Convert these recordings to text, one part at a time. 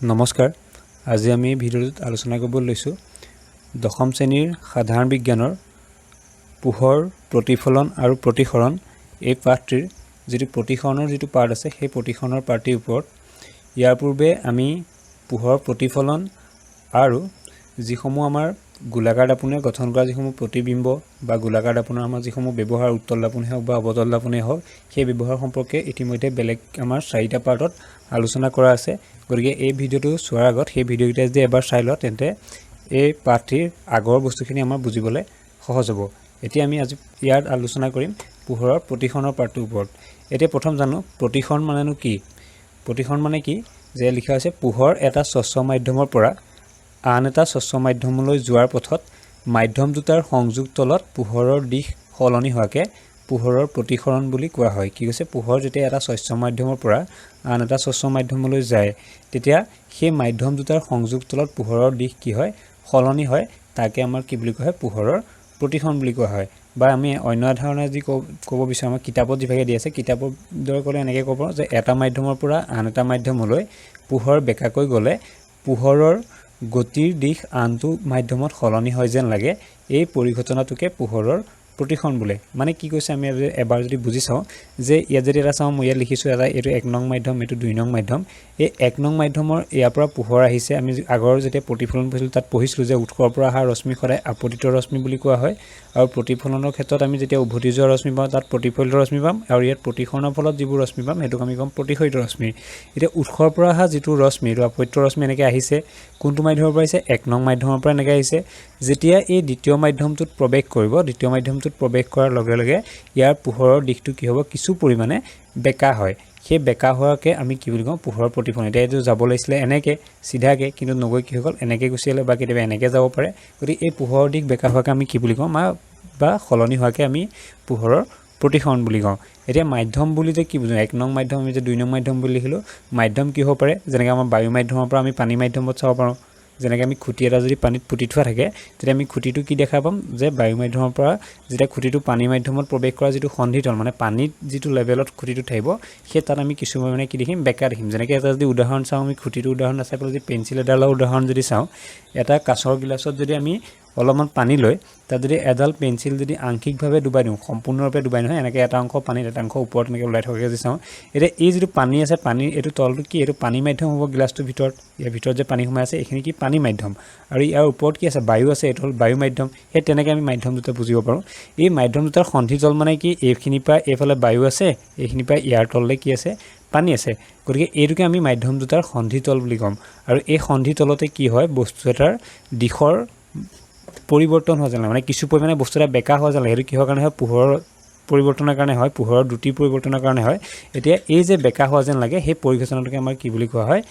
নমস্কাৰ আজি আমি ভিডিঅ'ত আলোচনা কৰিব লৈছো দশম শ্ৰেণীৰ সাধাৰণ বিজ্ঞানৰ পোহৰ প্ৰতিফলন আৰু প্ৰতিসৰণ এই পাঠটিৰ যেটো প্ৰতিসৰণৰ যেটো পাৰ্ট আছে সেই প্ৰতিসৰণৰ পাৰ্টিৰ ওপৰত ইয়াৰ পূৰ্বে আমি পোহৰ প্ৰতিফলন আৰু যিসমূহ আমাৰ গোলাকাৰ দাপোনে গঠন কৰা যিসমূহ প্ৰতিবিম্ব বা গোলাকাৰ দাপোনৰ আমাৰ যিসমূহ ব্যৱহাৰ উত্তল দাপোনে হওক বা অৱতল দাপোনে হওক সেই ব্যৱহাৰ সম্পৰ্কে ইতিমধ্যে বেলেগ আমাৰ 4টা পাৰ্টত আলোচনা কৰা আছে গতিকে এই ভিডিওটো চোৱাৰ আগত সেই ভিডিওটা যদি এবাৰ চাই লও তেন্তে এই পাঠটিৰ আগৰ বস্তুখিনি আমাৰ বুজিবলৈ সহজ হ'ব এতিয়া আমি আজি ইয়াত আলোচনা কৰিম পোহৰৰ প্ৰতিসৰণৰ পাৰ্টৰ ওপৰত এতিয়া প্ৰথম জানো প্ৰতিসৰণ মানেনো কি প্ৰতিসৰণ মানে কি যে লিখা আছে পোহৰ এটা স্বচ্ছ মাধ্যমৰ পৰা আন এটা স্বচ্ছ মাধ্যমলৈ যোৱাৰ পথত মাধ্যম দুটাৰ সংযোগ তলত পোহৰৰ দিশ সলনি হোৱাকে পোহৰৰ প্ৰতিসৰণ বুলি কোৱা হয় কি কৈছে পোহৰ যেতিয়া এটা স্বচ্ছ মাধ্যমৰ পৰা আন এটা স্বচ্ছ মাধ্যমলৈ যায় তেতিয়া সেই মাধ্যম দুটাৰ সংযোগ তলত পোহৰৰ দিশ কি হয় সলনি হয় তাকে আমাৰ কি বুলি কোৱা হয় পোহৰৰ প্ৰতিসৰণ বুলি কোৱা হয় বা আমি অন্য ধাৰণা যি ক'ব বিচাৰো আমাৰ কিতাপত যিভাগে দি আছে কিতাপৰ দৰে ক'লে এনেকৈ ক'ব যে এটা মাধ্যমৰ পৰা আন এটা মাধ্যমলৈ পোহৰ বেকাকৈ গ'লে পোহৰৰ গতিৰ দিশ আনটো মাধ্যমত সলনি হয় যেন লাগে এই পৰিঘটনাটোকে পোহৰৰ প্ৰতিসৰণ বোলে মানে কি কৈছে আমি এবাৰ যদি বুজি চাও যে ইয়া যদি এটা চাও মই ইয়াত লিখিছো এটা এটো 1 নং মাধ্যম এটো 2 নং মাধ্যম এই 1 নং মাধ্যমৰ ইয়াৰ পৰা পোহৰ আহিছে আমি আগৰ যেতিয়া প্ৰতিফলন পঢ়িছিলো তাত পঢ়িছিলো যে উৎসৰ পৰা অহা ৰশ্মি সদায় আপতিত ৰশ্মি বুলি কোৱা হয় আৰু প্ৰতিফলনৰ ক্ষেত্ৰত আমি যেতিয়া উভতি যোৱা ৰশ্মি পাম তাত প্ৰতিফলিত ৰশ্মি পাম আৰু ইয়াত প্ৰতিসৰণৰ ফলত যিবোৰ ৰশ্মি পাম হেতুক আমি কম প্ৰতিসৰিত ৰশ্মি এতিয়া উৎসৰ পৰা অহা যেটো ৰশ্মি আৰু আপতিত ৰশ্মি এনেকৈ আহিছে কোনটো মাধ্যমৰ পৰা আহিছে 1 নং মাধ্যমৰ পৰা এনেকৈ আহিছে যেতিয়া এই দ্বিতীয় মাধ্যমটোত প্ৰৱেশ কৰিব দ্বিতীয় মাধ্যমটোত প্ৰৱেশ কৰাৰ লগে লগে ইয়াৰ পোহৰৰ দিশটো কি হ'ব কিছু পৰিমাণে বেকা হয় সেই বেকা হোৱাকে আমি কি বুলি কওঁ পোহৰৰ প্ৰতিফলন এটা এটো যাব লাগিছিলে এনেকৈ সিধাকে কিন্তু নগৈ কি হ'ল এনেকৈ গুছিলে বা কেতিয়াবা এনেকৈ যাব পাৰে গতিকে এই পোহৰৰ দিশ বেকা হোৱাকে আমি কি বুলি কওঁ বা সলনি হোৱাকে আমি পোহৰৰ প্ৰতিসৰণ বুলি কওঁ এতিয়া মাধ্যম বুলি যে কি বুজো 1 নং মাধ্যম আমি যে 2 নং মাধ্যম বুলি লিখিলো মাধ্যম কি হ'ব পাৰে যেনেকৈ আমাৰ বায়ু মাধ্যমৰ পৰা আমি পানী মাধ্যমত চাব পাৰো যেনেকৈ আমি খুঁটি এটা যদি পানীত পুতি থোৱা থাকে তেতিয়া আমি খুঁটিটো কি দেখা পাম যে বায়ু মাধ্যমৰ পৰা যেতিয়া খুঁটিটো পানী মাধ্যমত প্ৰৱেশ কৰা যেটো সন্ধিতল মানে পানীত যেটো লেভেলত খুঁটিটো থাকিব সেই তাত আমি কিছু মানে কি দেখিম বেকা দেখিম যেনেকৈ এটা যদি উদাহৰণ চাও আমি খুঁটিটো উদাহৰণ আছে যদি পেন্সিল এডালৰ উদাহৰণ যদি চাও এটা কাঁচৰ গিলাছত যদি আমি অলপমান পানী লৈ তাত যদি এডাল পেন্সিল যদি আংশিকভাৱে ডুবাই দিওঁ সম্পূৰ্ণৰূপে ডুবাই নহয় এনেকৈ এটা অংশ পানীত এটা অংশ ওপৰত এনেকৈ ওলাই থকাকে যদি চাওঁ এতিয়া এই যেটো পানী আছে পানীৰ এটো তলটো কি এটো পানী মাধ্যম হ'ব গ্লাছটোৰ ভিতৰত ইয়াৰ ভিতৰত যে পানী সোমাই আছে এখিনি কি পানী মাধ্যম আৰু ইয়াৰ ওপৰত কি আছে বায়ু আছে এটো হ'ল বায়ু মাধ্যম সেই তেনেকৈ আমি মাধ্যম দুটা বুজিব পাৰো এই মাধ্যম দুটাৰ সন্ধিতল মানে কি এইখিনি পৰা এইফালে বায়ু আছে এইখিনি পৰা ইয়াৰ তললে কি আছে পানী আছে গতিকে এইটোকে আমি মাধ্যম দুটাৰ সন্ধিতল বুলি ক'ম আৰু এই সন্ধিতলতে কি হয় বস্তু এটাৰ দিশৰ পৰিৱৰ্তন হয় যেন মানে কিছু পৰিমাণে বস্তু এটা বেকা হয় যেন হেতু কিহৰ কাৰণে হয় পোহৰৰ পৰিৱৰ্তনৰ কাৰণে হয় পোহৰৰ দুটি পৰিৱৰ্তনৰ কাৰণে হয় এতিয়া এই যে বেকা হোৱা যেন লাগে সেই পৰিঘটনাটোকে আমাৰ কি বুলি কোৱা হয়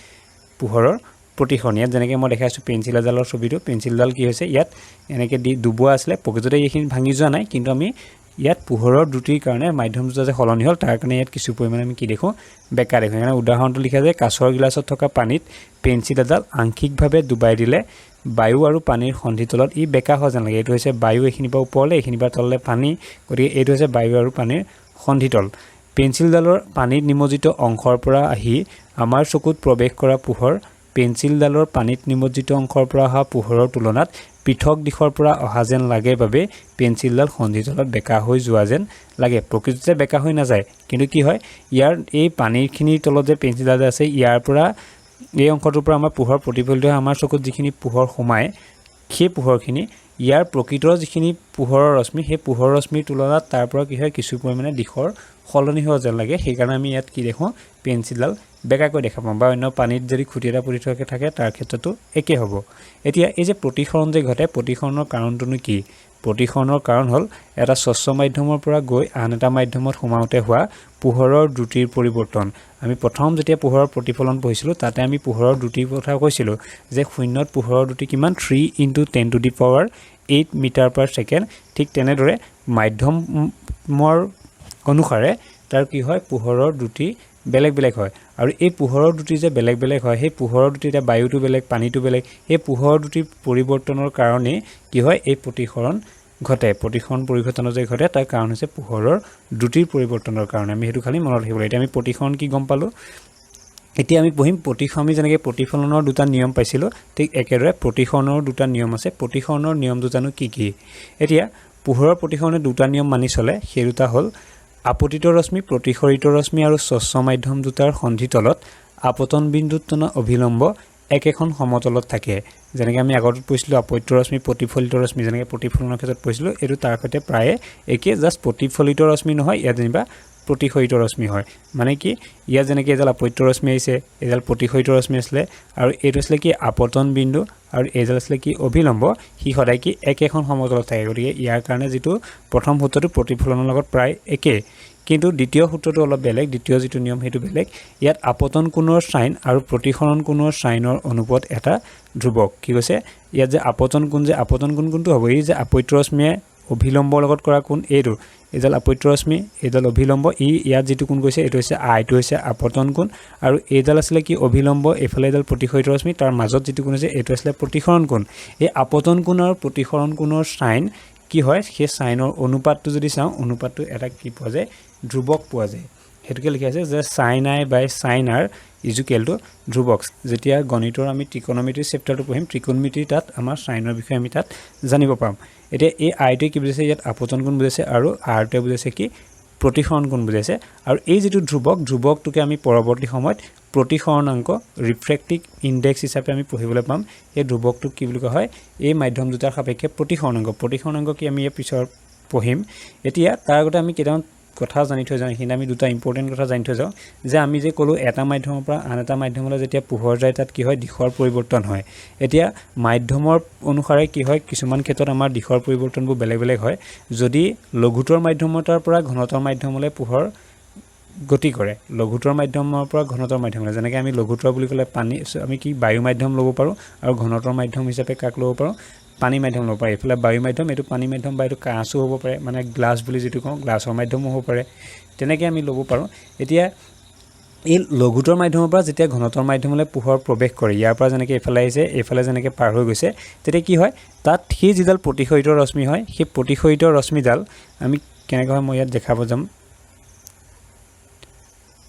পোহৰৰ প্ৰতিসৰণ ইয়াত যেনেকৈ মই দেখাইছো পেন্সিল এডালৰ ছবিটো পেন্সিলডাল কি হৈছে ইয়াত এনেকৈ দুবোৱা আছিলে প্ৰকৃততে এইখিনি ভাঙি যোৱা নাই কিন্তু আমি ইয়াত পোহৰৰ দুটিৰ কাৰণে মাধ্যম দুটা যে সলনি হ'ল তাৰ কাৰণে ইয়াত কিছু পৰিমাণে আমি কি দেখো বেকা দেখো মানে উদাহৰণটো লিখা যায় কাঁচৰ গিলাছত থকা পানীত পেন্সিল এডাল আংশিকভাৱে ডুবাই দিলে বায়ু আৰু পানীৰ সন্ধিতলত ই বেকা হয় যেন লাগে এটো হৈছে বায়ু এখিনি পৰা ওপৰলে এখিনি পৰা তললে পানী গতিকে এটো হৈছে বায়ু আৰু পানীৰ সন্ধিতল পেন্সিলডালৰ পানীত নিমজ্জিত অংশৰ পৰা আহি আমাৰ চকুত প্ৰৱেশ কৰা পোহৰ পেন্সিলডালৰ পানীত নিমজ্জিত অংশৰ পৰা অহা পোহৰৰ তুলনাত পৃথক দিশৰ পৰা অহা যেন লাগে বাবে পেন্সিলডাল সন্ধিতলত বেকা হৈ যোৱা যেন লাগে প্ৰকৃততে বেকা হৈ নাযায় কিন্তু কি হয় ইয়াৰ এই পানীখিনিৰ তলত যে পেন্সিলডাল আছে ইয়াৰ পৰা এই অংশটোৰ পৰা আমাৰ পোহৰ প্ৰতিফলিত হয় আমাৰ চকুত যিখিনি পোহৰ সোমায় সেই পোহৰখিনি ইয়াৰ প্ৰকৃতৰ যিখিনি পোহৰৰ ৰশ্মি সেই পোহৰৰ ৰশ্মিৰ তুলনাত তাৰ পৰা কি হয় কিছু পৰিমাণে দিশৰ সলনি হোৱা যেন লাগে সেইকাৰণে আমি ইয়াত কি দেখো পেন্সিলডাল বেকাকৈ দেখা পাম বা অন্য পানীত যদি খুঁটি এটা পুতি থোৱাকৈ থাকে তাৰ ক্ষেত্ৰতো একে হ'ব এতিয়া এই যে প্ৰতিসৰণ যে ঘটে প্ৰতিসৰণৰ কাৰণটোনো কি প্ৰতিসৰণৰ কাৰণ হ'ল এটা স্বচ্ছ মাধ্যমৰ পৰা গৈ আন এটা মাধ্যমত সোমাওতে হোৱা পোহৰৰ দ্ৰুতিৰ পৰিৱৰ্তন আমি প্ৰথম যেতিয়া পোহৰৰ প্ৰতিফলন পঢ়িছিলো তাতে আমি পোহৰৰ দ্ৰুতিৰ কথা কৈছিলো যে শূন্যত পোহৰৰ দ্ৰুতি কিমান 3 × 10⁸ মিটাৰ পাৰ ছেকেণ্ড ঠিক তেনেদৰে মাধ্যমৰ অনুসাৰে তাৰ কি হয় পোহৰৰ দ্ৰুতি বেলেগ বেলেগ হয় আৰু এই পোহৰৰ দ্ৰুতি যে বেলেগ বেলেগ হয় সেই পোহৰৰ দ্ৰুতিতে বায়ুটো বেলেগ পানীটো বেলেগ এই পোহৰৰ দ্ৰুতিৰ পৰিৱৰ্তনৰ কাৰণে কি হয় এই প্ৰতিসৰণ ঘটে প্ৰতিসৰণ পৰিঘটনা যে ঘটে তাৰ কাৰণ হৈছে পোহৰৰ দ্ৰুতিৰ পৰিৱৰ্তনৰ কাৰণে আমি হেতু খালি মনত ৰাখিব লাগে এতিয়া আমি প্ৰতিসৰণ কি গম পালো এতিয়া আমি পঢ়িম প্ৰতিসৰণ যেনেকৈ প্ৰতিফলনৰ দুটা নিয়ম পাইছিলোঁ ঠিক একেদৰে প্ৰতিসৰণৰ দুটা নিয়ম আছে প্ৰতিসৰণৰ নিয়ম দুটানো কি কি এতিয়া পোহৰৰ প্ৰতিসৰণে দুটা নিয়ম মানি চলে সেই দুটা হ'ল আপতিত ৰশ্মি প্ৰতিসৰিত ৰশ্মি আৰু স্বচ্ছ মাধ্যম দুটাৰ সন্ধিতলত আপতন বিন্দুত টনা অভিলম্ব একেখন সমতলত থাকে যেনেকৈ আমি আগত পঢ়িছিলোঁ আপত্য ৰশ্মি প্ৰতিফলিত ৰশ্মি যেনেকৈ প্ৰতিফলনৰ ক্ষেত্ৰত পঢ়িছিলোঁ এইটো তাৰ সৈতে প্ৰায়ে একে জাষ্ট প্ৰতিফলিত ৰশ্মি নহয় ইয়াত যেনিবা প্ৰতিসৰিত ৰশ্মি হয় মানে কি ইয়াত যেনেকৈ এডাল আপত্য ৰশ্মি আহিছে এডাল প্ৰতিসৰিত ৰশ্মি আছিলে আৰু এইটো আছিলে কি আপতন বিন্দু আৰু এডাল আছিলে কি অভিলম্ব হি সদায় কি একেখন সমতলত থাকে গতিকে ইয়াৰ কাৰণে যিটো প্ৰথম সূত্ৰটো প্ৰতিফলনৰ লগত প্ৰায় একে কিন্তু দ্বিতীয় সূত্ৰটো অলপ বেলেগ দ্বিতীয় যিটো নিয়ম সেইটো বেলেগ ইয়াত আপতন কোণৰ সাইন আৰু প্ৰতিসৰণ কোণৰ সাইনৰ অনুপাত এটা ধ্ৰুৱক কি কৈছে ইয়াত যে আপতন কোণ কোনটো হ'ব এই যে আপত্য ৰশ্মিয়ে অভিলম্বৰ লগত কৰা কোণ এইটো এডাল আপত্য ৰশ্মি এডাল অভিলম্ব ইয়াত যিটো কোণ কৈছে এইটো হৈছে আইটো হৈছে আপতন কোণ আৰু এইডাল আছিলে কি অভিলম্ব এফালে এডাল প্ৰতিসৰিত ৰশ্মি তাৰ মাজত যিটো কোণ আছে এইটো আছিলে প্ৰতিসৰণ কোণ এই আপতন কোণ আৰু প্ৰতিসৰণ কোণৰ সাইন কি হয় সেই সাইনৰ অনুপাতটো যদি চাওঁ অনুপাতটো এটা কি পোৱা যায় ধ্ৰুৱক পোৱা যায় হেতুকে লিখা আছে যে sin i by sin r equal to ধ্ৰুৱক যেতিয়া গণিতৰ আমি ত্ৰিকোণমিতিৰ চেপ্টাৰটো পঢ়িম ত্ৰিকোণমিতিৰ তাত আমাৰ সাইনৰ বিষয়ে আমি তাত জানিব পাম এতিয়া এই আইটোৱে কি বুজাইছে ইয়াত আপতন কোণ বুজাইছে আৰু আৰটোৱে বুজাইছে কি প্ৰতিসৰণ কোণ বুজাইছে আৰু এই যিটো ধ্ৰুৱকটোকে আমি পৰৱৰ্তী সময়ত প্ৰতিসৰণাংক ৰিফ্ৰেক্টিভ ইনডেক্স হিচাপে আমি পঢ়িবলৈ পাম এই ধ্ৰুৱকটোক কি বুলি কোৱা হয় এই মাধ্যম দুটাৰ সাপেক্ষে প্ৰতিসৰণাংক কি আমি ইয়াৰ পিছৰ পঢ়িম এতিয়া তাৰ আগতে আমি কেইটামান কথা জানি থৈ যাওঁ এইখিনি আমি দুটা ইম্পৰ্টেণ্ট কথা জানি থৈ যাওঁ যে আমি যে ক'লোঁ এটা মাধ্যমৰ পৰা আন এটা মাধ্যমলৈ যেতিয়া পোহৰ যায় তাত কি হয় দিশৰ পৰিৱৰ্তন হয় এতিয়া মাধ্যমৰ অনুসাৰে কি হয় কিছুমান ক্ষেত্ৰত আমাৰ দিশৰ পৰিৱৰ্তনবোৰ বেলেগ বেলেগ হয় যদি লঘুতৰ মাধ্যমৰ পৰা ঘনতৰ মাধ্যমলৈ পোহৰ গতি কৰে লঘুতৰ মাধ্যমৰ পৰা ঘনতৰ মাধ্যমলৈ যেনেকৈ আমি লঘুতৰ বুলি ক'লে পানী আমি কি বায়ু মাধ্যম ল'ব পাৰোঁ আৰু ঘনতৰ মাধ্যম হিচাপে কাক ল'ব পাৰোঁ পানী মাধ্যম ল'ব পাৰে এইফালে বায়ু মাধ্যম এইটো পানী মাধ্যম বা এইটো কাঁচো হ'ব পাৰে মানে গ্লাছ বুলি যিটো কওঁ গ্লাছৰ মাধ্যমো হ'ব পাৰে তেনেকৈ আমি ল'ব পাৰোঁ এতিয়া এই লঘুতৰ মাধ্যমৰ পৰা যেতিয়া ঘনতৰ মাধ্যমলৈ পোহৰ প্ৰৱেশ কৰে ইয়াৰ পৰা যেনেকৈ এইফালে আহিছে এইফালে যেনেকৈ পাৰ হৈ গৈছে তেতিয়া কি হয় তাত সেই যিডাল প্ৰতিসৰিত ৰশ্মি হয় সেই প্ৰতিসৰিত ৰশ্মিডাল আমি কেনেকৈ হয় মই ইয়াত দেখাব যাম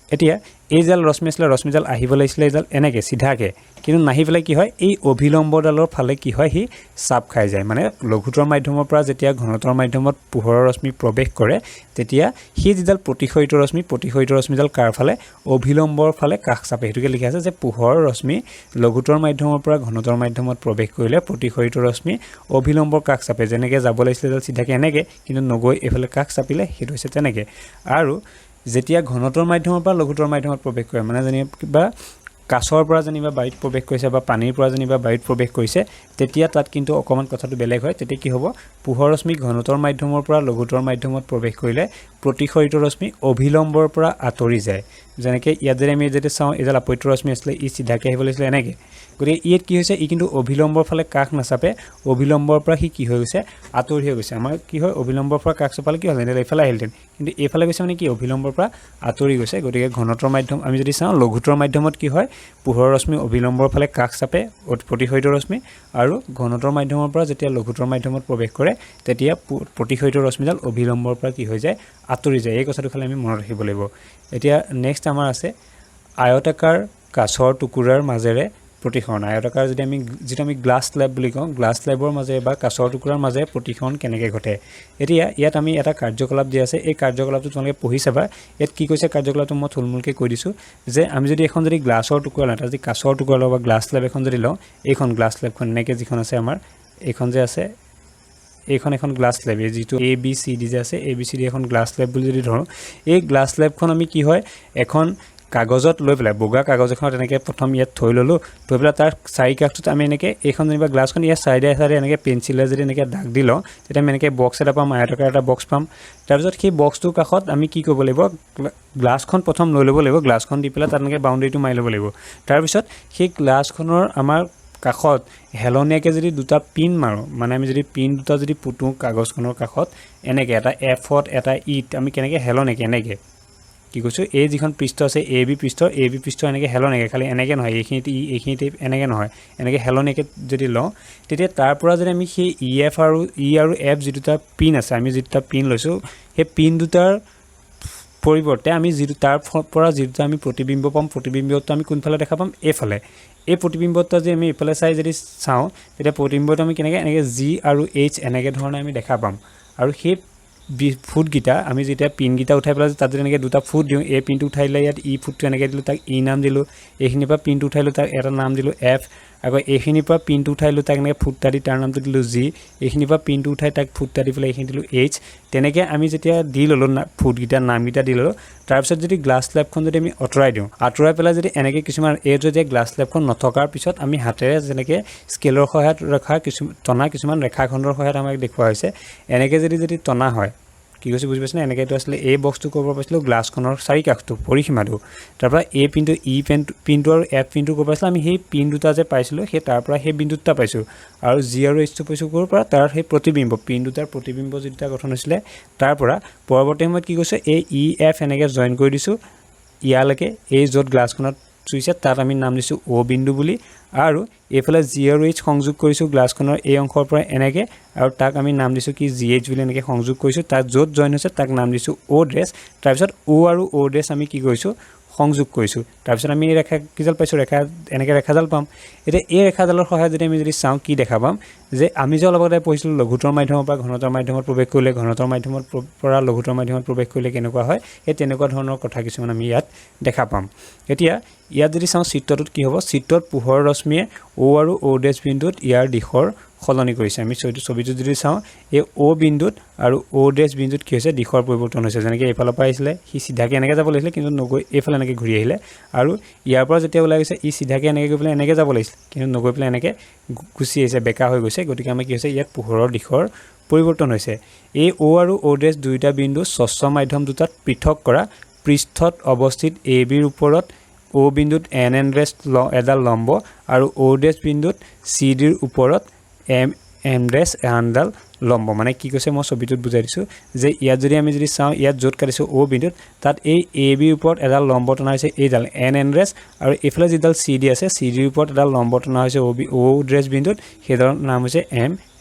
এতিয়া এই জাল ৰশ্মি আছিলে ৰশ্মিডাল আহিব লাগিছিলে এইডাল এনেকৈ চিধাকৈ কিন্তু নাহি পেলাই কি হয় এই অভিলম্বডালৰ ফালে কি হয় সি চাপ খাই যায় মানে লঘুতৰ মাধ্যমৰ পৰা যেতিয়া ঘনতৰ মাধ্যমত পোহৰৰ ৰশ্মি প্ৰৱেশ কৰে তেতিয়া সেই যিডাল প্ৰতিসৰিত ৰশ্মিডাল কাৰ ফালে অভিলম্বৰ ফালে কাষ চাপে সেইটোকে লিখা আছে যে পোহৰৰ ৰশ্মি লঘুতৰ মাধ্যমৰ পৰা ঘনতৰ মাধ্যমত প্ৰৱেশ কৰিলে প্ৰতিসৰিত ৰশ্মি অভিলম্বৰ কাষ চাপে যেনেকৈ যাব লাগিছিলে এডাল চিধাকৈ এনেকৈ কিন্তু নগৈ এইফালে কাষ চাপিলে সেইটো হৈছে তেনেকৈ আৰু যেতিয়া ঘনতৰ মাধ্যমৰ পৰা লঘুতৰ মাধ্যমত প্ৰৱেশ কৰে মানে যেনিবা কিবা কাছৰ পৰা যেনিবা বায়ুত প্ৰৱেশ কৰিছে বা পানীৰ পৰা যেনিবা বায়ুত প্ৰৱেশ কৰিছে তেতিয়া তাত কিন্তু অকণমান কথাটো বেলেগ হয় তেতিয়া কি হ'ব পোহৰ ৰশ্মি ঘনতৰ মাধ্যমৰ পৰা লঘুতৰ মাধ্যমত প্ৰৱেশ কৰিলে প্ৰতিসৰিত ৰশ্মি অভিলম্বৰ পৰা আঁতৰি যায় যেনেকৈ ইয়াত যদি আমি যদি চাওঁ এডাল আপত্য ৰশ্মি আছিলে ই চিধাকৈ আহিব লাগিছিলে এনেকৈ গতিকে ইয়াত কি হৈছে ই কিন্তু অভিলম্বৰ ফালে কাষ নাচাপে অভিলম্বৰ পৰা সি কি হৈ গৈছে আঁতৰি হৈ গৈছে আমাৰ কি হয় অভিলম্বৰ পৰা কাষ চাপালে কি হ'ল এইফালে আহিলহেঁতেন কিন্তু এইফালে গৈছে মানে কি অভিলম্বৰ পৰা আঁতৰি গৈছে গতিকে ঘনতৰ মাধ্যম আমি যদি চাওঁ লঘুতৰ মাধ্যমত কি হয় পোহৰৰ ৰশ্মি অভিলম্বৰ ফালে কাষ চাপে প্ৰতিসৰিত ৰশ্মি আৰু ঘনতৰ মাধ্যমৰ পৰা যেতিয়া লঘুতৰ মাধ্যমত প্ৰৱেশ কৰে তেতিয়া প্ৰতিসৰিত ৰশ্মিডাল অভিলম্বৰ পৰা কি হৈ যায় আঁতৰি যায় এই কথাটো খালি আমি মনত ৰাখিব লাগিব এতিয়া নেক্সট আমাৰ আছে আয়তাকাৰ কাছৰ টুকুৰাৰ মাজেৰে প্ৰতিসৰণ আয়তাকাৰ যিটো আমি গ্লাছ স্লেব বুলি কওঁ গ্লাছ স্লেবৰ মাজেৰে বা কাছৰ টুকুৰাৰ মাজেৰে প্ৰতিসৰণ কেনেকৈ ঘটে এতিয়া ইয়াত আমি এটা কাৰ্যকলাপ দিয়া আছে এই কাৰ্যকলাপটো তোমালোকে পঢ়ি চাবা ইয়াত কি কৈছে কাৰ্যকলাপটো মই থুলমূলকৈ কৈ দিছোঁ যে আমি যদি এখন যদি গ্লাছৰ টুকুৰা লওঁ এটা যদি কাছৰ টুকুৰা লওঁ বা গ্লাছ স্লেব এখন যদি লওঁ এইখন গ্লাছ স্লেবখন এনেকৈ যিখন আছে আমাৰ এইখন যে আছে এইখন এখন গ্লাছ স্লেব এই যিটো ABCD যে আছে ABCD এখন গ্লাছ স্লেব বুলি যদি ধৰোঁ এই গ্লাছ স্লেবখন আমি কি হয় এখন কাগজত লৈ পেলাই বগা কাগজ এখনত এনেকৈ প্ৰথম ইয়াত থৈ ল'লোঁ থৈ পেলাই তাৰ চাৰি কাষটোত আমি এনেকৈ এইখন যেনিবা গ্লাছখন ইয়াত চাইডে এনেকৈ পেঞ্চিলে যদি এনেকৈ দাগ দি লওঁ তেতিয়া আমি এনেকৈ বক্স এটা পাম আয়তাকাৰ এটা বক্স পাম তাৰপিছত সেই বক্সটোৰ কাষত আমি কি কৰিব লাগিব গ্লাছখন প্ৰথম লৈ ল'ব লাগিব গ্লাছখন দি পেলাই তাত এনেকৈ বাউণ্ডেৰীটো মাৰি ল'ব লাগিব তাৰপিছত সেই গ্লাছখনৰ আমাৰ কাষত হেলনীয়াকৈ যদি দুটা পিন মাৰোঁ মানে আমি যদি পিন দুটা যদি পুতোঁ কাগজখনৰ কাষত এনেকৈ এটা Fত এটা ইত আমি কেনেকৈ হেলনীয়াকৈ এনেকৈ কি কৈছোঁ এই যিখন পৃষ্ঠ আছে AB পৃষ্ঠ এনেকৈ হেলনীয়াকৈ খালি এনেকৈ নহয় এইখিনিতে এনেকৈ নহয় এনেকৈ হেলনীয়াকৈ যদি লওঁ তেতিয়া তাৰ পৰা যদি আমি সেই EF আৰু E আৰু F যি দুটা পিন আছে আমি যি দুটা পিন লৈছোঁ সেই পিন দুটাৰ পৰিৱৰ্তে আমি যিটো তাৰ পৰা যিটো আমি প্ৰতিবিম্ব পাম প্ৰতিবিম্বটো আমি কোনফালে দেখা পাম এইফালে এই প্ৰতিবিম্বটো যে আমি এইফালে চাই যদি চাওঁ তেতিয়া প্ৰতিবিম্বটো আমি কেনেকৈ এনেকৈ জি আৰু এইচ এনেকৈ ধৰণে আমি দেখা পাম আৰু সেই ফুটকেইটা আমি যেতিয়া পিনকেইটা উঠাই পেলাই তাত যদি এনেকৈ দুটা ফুট দিওঁ এই পিনটো উঠাই দিলে ইয়াত ই ফুটটো এনেকৈ দিলোঁ তাক ই নাম দিলোঁ এইখিনিৰ পৰা পিনটো উঠাইলোঁ তাক এটা নাম দিলোঁ এফ আকৌ এইখিনিৰ পৰা পিনটো উঠাইলোঁ তাক এনেকৈ ফুটটা দি তাৰ নামটো দিলোঁ জি এইখিনিৰ পৰা পিনটো উঠাই তাক ফুটটা দি পেলাই এইখিনি দিলোঁ এইচ তেনেকৈ আমি যেতিয়া দি ল'লোঁ ফুটকেইটা নামকেইটা দি ল'লোঁ তাৰপিছত যদি গ্লাছ স্লেবখন যদি আমি আঁতৰাই দিওঁ আঁতৰাই পেলাই যদি এনেকৈ কিছুমান এই যদি গ্লাছ স্লেবখন নথকাৰ পিছত আমি হাতেৰে যেনেকৈ স্কেলৰ সহায়ত ৰখা কিছুমান ৰেখাখণ্ডৰ সহায়ত আমাক দেখুওৱা হৈছে এনেকৈ যদি টনা হয় কি কৈছে বুজি পাইছেনে এনেকৈ এইটো আছিলে এই বক্সটো ক'ব পাইছিলোঁ গ্লাছখনৰ চাৰি কাষটো পৰিসীমাটো তাৰপৰা এ পিনটো ই পিনটো আৰু এফ পিনটো ক'ব পাইছিলোঁ আমি সেই পিন দুটা যে পাইছিলোঁ সেই তাৰ পৰা সেই বিন্দু দুটা পাইছোঁ আৰু জি আৰু এইচটো পাইছোঁ ক'ৰ পৰা তাৰ সেই প্ৰতিবিম্ব পিন দুটাৰ প্ৰতিবিম্ব যিটা গঠন হৈছিলে তাৰ পৰা পৰৱৰ্তী সময়ত কি কৈছে এই ই এফ এনেকৈ জইন কৰি দিছোঁ ইয়ালৈকে এই য'ত গ্লাছখনত চুইছে তাত আমি নাম দিছোঁ অ' বিন্দু বুলি আৰু এইফালে জি আৰু এইচ সংযোগ কৰিছোঁ গ্লাছখনৰ এই অংশৰ পৰা এনেকৈ আৰু তাক আমি নাম দিছোঁ কি জি এইচ বুলি এনেকৈ সংযোগ কৰিছোঁ তাত য'ত জইন হৈছে তাক নাম দিছোঁ অ' ড্ৰেছ তাৰপিছত অ' আৰু অ' ড্ৰেছ আমি কি কৰিছোঁ সংযোগ কৰিছোঁ তাৰপিছত আমি এই ৰেখা কিডাল পাইছোঁ এনেকৈ ৰেখাডাল পাম এতিয়া এই ৰেখাডালৰ সহায়ত যদি আমি চাওঁ কি দেখা পাম যে আমি যে অলপ আগতে পঢ়িছিলোঁ লঘুতৰ মাধ্যমৰ পৰা ঘনতৰ মাধ্যমত প্ৰৱেশ কৰিলে ঘনতৰ মাধ্যমৰ পৰা লঘুতৰ মাধ্যমত প্ৰৱেশ কৰিলে কেনেকুৱা হয় সেই তেনেকুৱা ধৰণৰ কথা কিছুমান আমি ইয়াত দেখা পাম এতিয়া ইয়াত যদি চাওঁ চিত্ৰটোত কি হ'ব চিত্ৰত পোহৰৰ ৰশ্মিয়ে অ' আৰু অ' ড্ৰেছ বিন্দুত ইয়াৰ দিশৰ সলনি কৰিছে আমি ছবিটো যদি চাওঁ এই অ' বিন্দুত আৰু অ' ড্ৰেছ বিন্দুত কি হৈছে দিশৰ পৰিৱৰ্তন হৈছে যেনেকৈ এইফালৰ পৰা আহিছিলে সি চিধাকৈ এনেকৈ যাব লাগিছিলে কিন্তু নগৈ এইফালে এনেকৈ ঘূৰি আহিলে আৰু ইয়াৰ পৰা যেতিয়া ওলাই গৈছে ই চিধাকৈ এনেকৈ গৈ পেলাই এনেকৈ যাব লাগিছিলে কিন্তু নগৈ পেলাই এনেকৈ গুচি আহিছে বেকা হৈ গৈছে গতিকে আমাৰ কি হৈছে ইয়াত পোহৰৰ দিশৰ পৰিৱৰ্তন হৈছে এই অ' আৰু অ' ড্ৰেছ দুয়োটা বিন্দু স্বচ্ছ মাধ্যম দুটাত পৃথক কৰা পৃষ্ঠত অৱস্থিত এ বিৰ ওপৰত অ' বিন্দুত এন ড্ৰেছ এডাল লম্ব আৰু অ' ড্ৰেছ বিন্দুত চি ডিৰ ওপৰত এম ড্ৰেছ এডাল লম্ব মানে কি কৈছে মই ছবিটোত বুজাই দিছোঁ যে ইয়াত যদি আমি যদি চাওঁ ইয়াত য'ত কাটিছোঁ অ' বিন্দুত তাত এই এ বিৰ ওপৰত এডাল লম্ব টনা হৈছে এইডাল এন ড্ৰেছ আৰু এইফালে যিডাল চি ডি আছে চি ডিৰ ওপৰত এডাল লম্ব টনা হৈছে অ' ড্ৰেছ বিন্দুত সেইডালৰ নাম হৈছে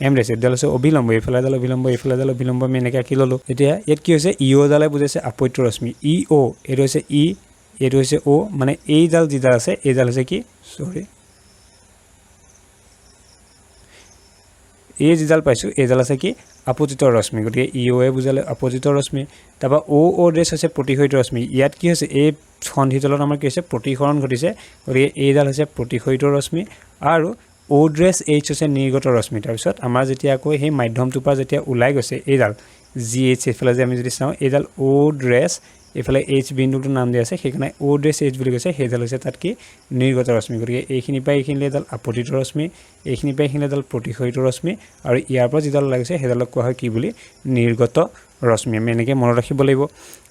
এম ড্ৰেছ এইডাল হৈছে অভিলম্ব এইফালে এডাল অভিলম্ব এইফালে এডাল অভিলম্ব আমি এনেকৈ আঁকি ল'লোঁ এতিয়া ইয়াত কি হৈছে ই অ'ডালে বুজাইছে আপত্য ৰশ্মি ই অ' এইটো হৈছে ই এইটো হৈছে অ' মানে এইডাল যিডাল আছে এইডাল হৈছে কি এই যিডাল পাইছোঁ এইডাল আছে কি আপতিত ৰশ্মি গতিকে ই অ'য়ে বুজালে আপতিত ৰশ্মি তাৰপৰা অ' ড্ৰেছ হৈছে প্ৰতিসৰিত ৰশ্মি ইয়াত কি হৈছে এই সন্ধিতলত আমাৰ কি হৈছে প্ৰতিসৰণ ঘটিছে গতিকে এইডাল হৈছে প্ৰতিসৰিত ৰশ্মি আৰু অ' ড্ৰেছ এইচ হৈছে নিৰ্গত ৰশ্মি তাৰপিছত আমাৰ যেতিয়া আকৌ সেই মাধ্যমটোৰ পৰা যেতিয়া ওলাই গৈছে এইডাল জি এইচ এইফালে যে আমি যদি চাওঁ এইডাল অ' ড্ৰেছ এইফালে এইচ বিন্দুটোৰ নাম দিয়া আছে সেইকাৰণে অ' ড্ৰেছ এইচ বুলি কৈছে সেইডাল হৈছে তাত কি নিৰ্গত ৰশ্মি গতিকে এইখিনিৰ পৰা এইখিনিলৈ এডাল আপতিত ৰশ্মি এইখিনিৰ পৰা এইখিনি এডাল প্ৰতিসৰিত ৰশ্মি আৰু ইয়াৰ পৰা যিডাল লাগিছে সেইডালক কোৱা হয় কি বুলি নিৰ্গত ৰশ্মি আমি এনেকৈ মনত ৰাখিব লাগিব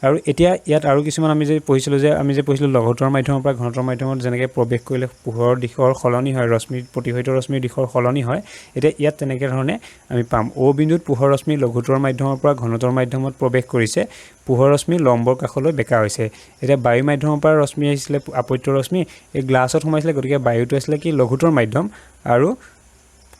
আৰু এতিয়া ইয়াত আৰু কিছুমান আমি যে পঢ়িছিলোঁ লঘুতৰ মাধ্যমৰ পৰা ঘনতৰ মাধ্যমত যেনেকৈ প্ৰৱেশ কৰিলে পোহৰৰ দিশৰ সলনি হয় প্ৰতিসৰিত ৰশ্মিৰ দিশৰ সলনি হয় এতিয়া ইয়াত তেনেকৈ ধৰণে আমি পাম অ' বিন্দুত পোহৰ ৰশ্মি লঘুতৰ মাধ্যমৰ পৰা ঘনতৰ মাধ্যমত প্ৰৱেশ কৰিছে পোহৰ ৰশ্মি লম্বৰ কাষলৈ বেকা হৈছে এতিয়া বায়ু মাধ্যমৰ পৰা ৰশ্মি আহিছিলে আপত্য ৰশ্মি এই গ্লাছত সোমাইছিলে গতিকে বায়ুটো আছিলে কি লঘুতৰ মাধ্যম আৰু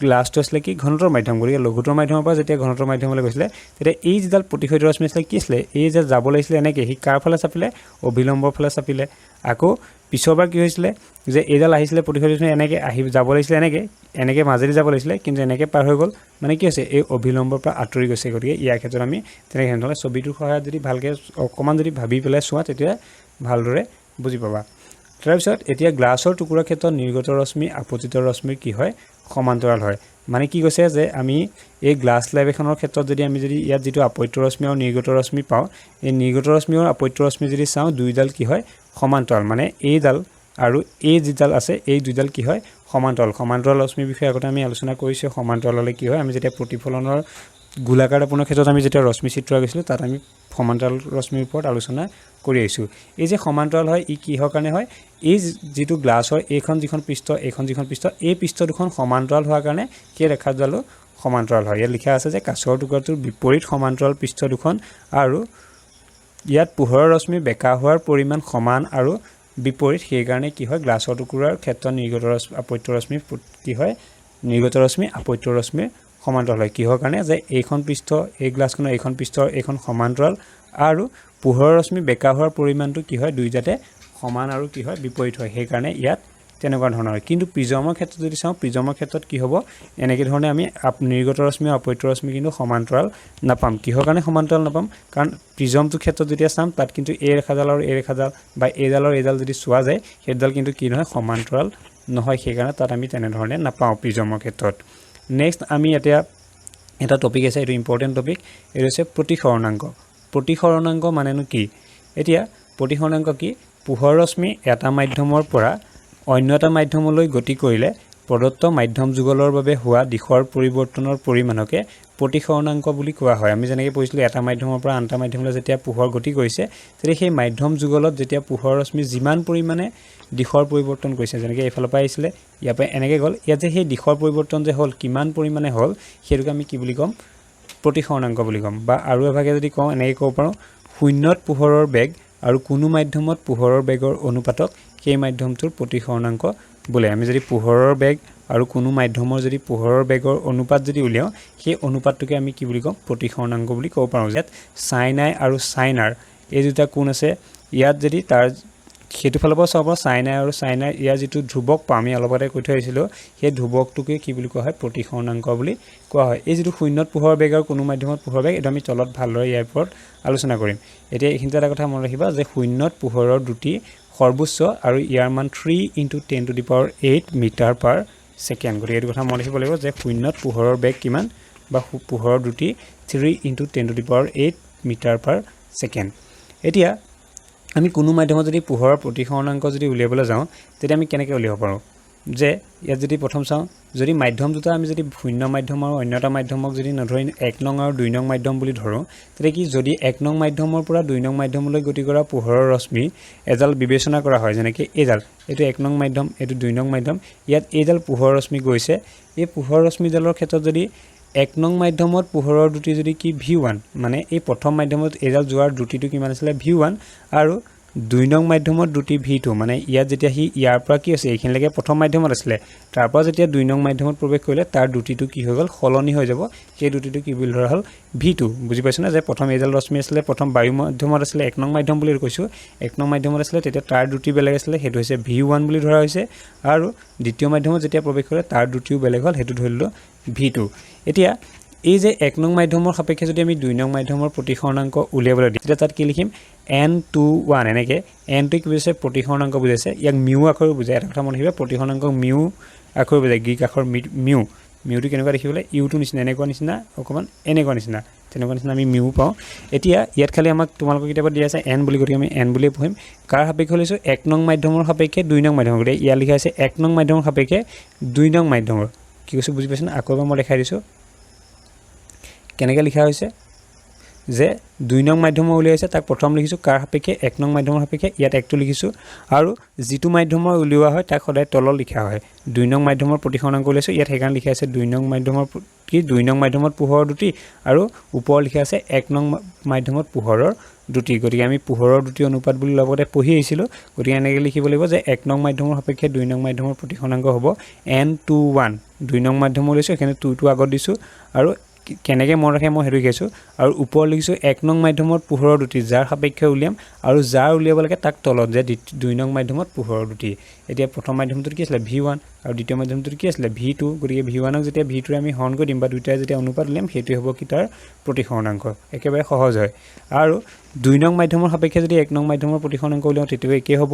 গ্লাছটো আছিলে কি ঘনতৰ মাধ্যম গতিকে লঘুতৰ মাধ্যমৰ পৰা যেতিয়া ঘনতৰ মাধ্যমলৈ গৈছিলে তেতিয়া এই যিডাল প্ৰতিসৰিত ৰশ্মি আছিলে কি আছিলে এই যে যাব লাগিছিলে এনেকৈ সি কাৰ ফালে চাপিলে অভিলম্বৰ ফালে চাপিলে আকৌ পিছৰবাৰ কি হৈছিলে যে এইডাল আহিছিলে প্ৰতিসৰিত ৰশ্মি এনেকৈ যাব লাগিছিলে এনেকৈ মাজেদি যাব লাগিছিলে কিন্তু এনেকৈ পাৰ হৈ গ'ল মানে কি হৈছে এই অভিলম্বৰ পৰা আঁতৰি গৈছে গতিকে ইয়াৰ ক্ষেত্ৰত আমি তেনেকৈ ধৰণে ছবিটোৰ সহায়ত যদি ভালকৈ অকণমান যদি ভাবি পেলাই চোৱা তেতিয়া ভালদৰে বুজি পাবা তাৰপিছত এতিয়া গ্লাছৰ টুকুৰাৰ ক্ষেত্ৰত নিৰ্গত ৰশ্মি আপতিত ৰশ্মিৰ কি হয় সমান্তৰাল হয় মানে কি কৈছে যে আমি এই গ্লাছ স্লেব এখনৰ ক্ষেত্ৰত যদি ইয়াত যিটো আপত্য ৰশ্মি আৰু নিৰ্গত ৰশ্মি পাওঁ এই নিৰ্গত ৰশ্মি আৰু আপত্য ৰশ্মি যদি চাওঁ দুইডাল কি হয় সমান্তৰাল মানে এইডাল আৰু এই যিডাল আছে এই দুইডাল কি হয় সমান্তৰাল ৰশ্মিৰ বিষয়ে আগতে আমি আলোচনা কৰিছোঁ সমান্তৰাল হ'লে কি হয় আমি যেতিয়া প্ৰতিফলনৰ গোলাকাৰ দৰ্পণৰ ক্ষেত্ৰত আমি যেতিয়া ৰশ্মি চিত্ৰ আঁকিছিলোঁ তাত আমি সমান্তৰাল ৰশ্মিৰ ওপৰত আলোচনা কৰি আহিছোঁ এই যে সমান্তৰাল হয় ই কিহৰ কাৰণে হয় এই যিটো গ্লাছ হয় এইখন যিখন পৃষ্ঠ এই পৃষ্ঠ দুখন সমান্তৰাল হোৱাৰ কাৰণে সেই ৰেখাডালো সমান্তৰাল হয় ইয়াত লিখা আছে যে কাঁচৰ টুকুৰাটোৰ বিপৰীত সমান্তৰাল পৃষ্ঠ দুখন আৰু ইয়াত পোহৰৰ ৰশ্মি বেকা হোৱাৰ পৰিমাণ সমান আৰু বিপৰীত সেইকাৰণে কি হয় গ্লাছৰ টুকুৰাৰ ক্ষেত্ৰত নিৰ্গত আপত্য ৰশ্মি কি হয় নিৰ্গত ৰশ্মি আপত্য ৰশ্মিৰ সমান্তৰাল হয় কিহৰ কাৰণে যে এইখন পৃষ্ঠ এই গ্লাছখনৰ এইখন পৃষ্ঠ এইখন সমান্তৰাল আৰু পোহৰৰ ৰশ্মি বেকা হোৱাৰ পৰিমাণটো কি হয় দুইটাতে সমান আৰু কি হয় বিপৰীত হয় সেই কাৰণে ইয়াত তেনেকুৱা ধৰণৰ হয় কিন্তু প্ৰিজমৰ ক্ষেত্ৰত যদি চাওঁ প্ৰিজমৰ ক্ষেত্ৰত কি হ'ব এনেকৈ ধৰণে আমি নিৰ্গত ৰশ্মি আৰু অপত্যৰ ৰশ্মি কিন্তু সমান্তৰাল নাপাম কিহৰ কাৰণে সমান্তৰাল নাপাম কাৰণ প্ৰিজমটোৰ ক্ষেত্ৰত যেতিয়া চাম তাত কিন্তু এই ৰেখাডাল আৰু এই ৰেখাডাল বা এইডালৰ এইডাল যদি চোৱা যায় সেইডাল কিন্তু কি নহয় সমান্তৰাল নহয় সেইকাৰণে তাত আমি তেনেধৰণে নাপাওঁ প্ৰিজমৰ ক্ষেত্ৰত নেক্সট আমি এতিয়া এটা টপিক আছে এইটো ইম্পৰ্টেণ্ট টপিক এইটো হৈছে প্ৰতিসৰণাংক প্ৰতিসৰণাংক মানেনো কি এতিয়া প্ৰতিসৰণাংক কি পোহৰ ৰশ্মি এটা মাধ্যমৰ পৰা অন্য এটা মাধ্যমলৈ গতি কৰিলে প্ৰদত্ত মাধ্যম যুগলৰ বাবে হোৱা দিশৰ পৰিৱৰ্তনৰ পৰিমাণকে প্ৰতিসৰণাংক বুলি কোৱা হয় আমি যেনেকৈ পঢ়িছিলোঁ এটা মাধ্যমৰ পৰা আন এটা মাধ্যমলৈ যেতিয়া পোহৰ গতি কৰিছে তেতিয়া সেই মাধ্যম যুগলত যেতিয়া পোহৰ ৰশ্মি যিমান পৰিমাণে দিশৰ পৰিৱৰ্তন কৰিছে যেনেকৈ এইফালৰ পৰা আহিছিলে ইয়াৰ পৰা এনেকৈ গ'ল ইয়াত যে সেই দিশৰ পৰিৱৰ্তন যে হ'ল কিমান পৰিমাণে হ'ল সেইটোকে আমি কি বুলি ক'ম প্ৰতিসৰণাংক বুলি ক'ম বা আৰু এভাগে যদি কওঁ এনেকৈ ক'ব পাৰোঁ শূন্যত পোহৰৰ বেগ আৰু কোনো মাধ্যমত পোহৰৰ বেগৰ অনুপাতক সেই মাধ্যমটোৰ প্ৰতিসৰণাংক বোলে আমি যদি পোহৰৰ বেগ আৰু কোনো মাধ্যমৰ যদি পোহৰৰ বেগৰ অনুপাত যদি উলিয়াওঁ সেই অনুপাতটোকে আমি কি বুলি ক'ম প্ৰতিসৰণাংক বুলি ক'ব পাৰোঁ ইয়াত sin i আৰু sin r এই দুটা কোণ আছে ইয়াত যদি তাৰ সেইটো ফালৰ পৰা চাব sin i আৰু sin r ইয়াৰ যিটো ধ্ৰুৱক পাম আমি অলপতে কৈ থৈ আহিছিলোঁ সেই ধ্ৰুৱকটোকে কি বুলি কোৱা হয় প্ৰতিসৰণাংক বুলি কোৱা হয় এই যিটো শূন্যত পোহৰৰ বেগ আৰু কোনো মাধ্যমত পোহৰৰ বেগ এইটো আমি তলত ভালদৰে ইয়াৰ ওপৰত আলোচনা কৰিম এতিয়া এইখিনিতে এটা কথা মনত ৰাখিবা যে শূন্যত পোহৰৰ দুটি সৰ্বোচ্চ আৰু ইয়াৰ মান 3 × 10⁸ মিটাৰ পাৰ ছেকেণ্ড গতিকে এইটো কথা মনত ৰাখিব লাগিব যে শূন্যত পোহৰৰ বেগ কিমান বা পোহৰৰ দুটি 3 × 10⁸ মিটাৰ পাৰ ছেকেণ্ড এতিয়া আমি কোনো মাধ্যমত যদি পোহৰৰ প্ৰতিসৰণাংক যদি উলিয়াবলৈ যাওঁ তেতিয়া আমি কেনেকৈ উলিয়াব পাৰোঁ যে ইয়াত যদি প্ৰথম চাওঁ যদি মাধ্যম দুটা আমি যদি শূন্য মাধ্যম আৰু অন্য এটা মাধ্যমক যদি নধৰি 1 নং আৰু 2 নং মাধ্যম বুলি ধৰোঁ তেতিয়া কি যদি 1 নং মাধ্যমৰ পৰা 2 নং মাধ্যমলৈ গতি কৰা পোহৰৰ ৰশ্মি এডাল বিবেচনা কৰা হয় যেনেকৈ এইডাল এইটো 1 নং মাধ্যম এইটো 2 নং মাধ্যম ইয়াত এইডাল পোহৰৰ ৰশ্মি গৈছে এই পোহৰৰ ৰশ্মিডালৰ ক্ষেত্ৰত যদি 1 নং মাধ্যমত পোহৰৰ দুটি যদি কি v1 মানে এই প্ৰথম মাধ্যমত এইডাল যোৱাৰ দুটিটো কিমান আছিলে v1 আৰু 2 নং মাধ্যমত দুটি v2 মানে ইয়াত যেতিয়া হি ইয়াৰ পৰা কি আছে এইখিনিলৈকে প্ৰথম মাধ্যমত আছিলে তাৰ পৰা যেতিয়া 2 নং মাধ্যমত প্ৰৱেশ কৰিলে তাৰ দুটিটো কি হৈ গ'ল সলনি হৈ যাব সেই দুটিটো কি বুলি ধৰা হ'ল v2 বুজি পাইছো না যে প্ৰথম এইডাল ৰশ্মি আছিলে প্ৰথম বায়ু মাধ্যমত আছিলে 1 নং মাধ্যম বুলি কৈছো 1 নং মাধ্যমত আছিলে তেতিয়া তাৰ দুটি বেলেগ আছিলে সেইটো হৈছে v1 বুলি ধৰা হৈছে আৰু দ্বিতীয় মাধ্যমত যেতিয়া প্ৰৱেশ কৰিলে তাৰ দুটিও বেলেগ হ'ল সেইটো ধৰিলো v2 এতিয়া এই যে 1 নং মাধ্যমৰ সাপেক্ষে যদি আমি 2 নং মাধ্যমৰ প্ৰতিসৰণাংক উলিয়াবলৈ দিওঁ তেতিয়া তাত কি লিখিম n21 এনেকৈ n টো কি বুজাইছে প্ৰতিসৰণাংক বুজাইছে ইয়াক মিউ আখৰ বুজায় এটা কথা মনত ৰাখিবা প্ৰতিসৰণাংক মিউ আখৰ বুজায় গ্ৰীক আখৰ মিউটো কেনেকুৱা দেখিবলৈ ইউটো নিচিনা এনেকুৱা নিচিনা অকণমান এনেকুৱা নিচিনা তেনেকুৱা নিচিনা আমি মিউ পাওঁ এতিয়া ইয়াত খালি আমাক তোমালোকৰ কিতাপত দিয়া আছে n বুলি গতিকে আমি n বুলিয়ে পঢ়িম কাৰ সাপেক্ষে লৈছোঁ 1 নং মাধ্যমৰ সাপেক্ষে 2 নং মাধ্যমৰ গতিকে ইয়াত লিখা আছে 1 নং মাধ্যমৰ সাপেক্ষে 2 নং মাধ্যমৰ কি কৈছোঁ বুজি পাইছেনে আকৌ এবাৰ মই দেখাই দিছোঁ কেনেকৈ লিখা হৈছে যে 2 নং মাধ্যমৰ উলিয়াইছে তাক প্ৰথম লিখিছোঁ কাৰ সাপেক্ষে 1 নং মাধ্যমৰ সাপেক্ষে ইয়াত একটো লিখিছোঁ আৰু যিটো মাধ্যমৰ উলিওৱা হয় তাক সদায় তলত লিখা হয় 2 নং মাধ্যমৰ প্ৰতিসৰণাংক উলিয়াইছোঁ ইয়াত সেইকাৰণে লিখা আছে 2 নং মাধ্যমৰ কি 2 নং মাধ্যমত পোহৰৰ দুটি আৰু ওপৰত লিখা আছে 1 নং মাধ্যমত পোহৰৰ দুটি গতিকে আমি পোহৰৰ দুটি অনুপাত বুলি লগতে পঢ়ি আহিছিলোঁ গতিকে এনেকৈ লিখিব লাগিব যে 1 নং মাধ্যমৰ সাপেক্ষে 2 নং মাধ্যমৰ প্ৰতিসৰণাংক হ'ব n21 2 নং মাধ্যম উলিয়াইছোঁ এখানে 2 টো আগত দিছোঁ আৰু কেনেকৈ মনত ৰাখে মই সেইটো শিকাইছোঁ আৰু ওপৰত লিখিছোঁ 1 নং মাধ্যমত পোহৰৰ দুটি যাৰ সাপেক্ষে উলিয়াম আৰু যাৰ উলিয়াব লাগে তাক তলত যে 2 নং মাধ্যমত পোহৰৰ দুটি এতিয়া প্ৰথম মাধ্যমটোত কি আছিলে v1 আৰু দ্বিতীয় মাধ্যমটোত কি আছিলে v2 গতিকে v1ক যেতিয়া v2 আমি হৰণ কৰি দিম বা দুইটাই যেতিয়া অনুপাত উলিয়াম সেইটো হ'ব কি তাৰ প্ৰতিসৰণাংক একেবাৰে সহজ হয় আৰু 2 নং মাধ্যমৰ সাপেক্ষে যদি 1 নং মাধ্যমৰ প্ৰতিসৰণাংক উলিয়াওঁ তেতিয়াও একেই হ'ব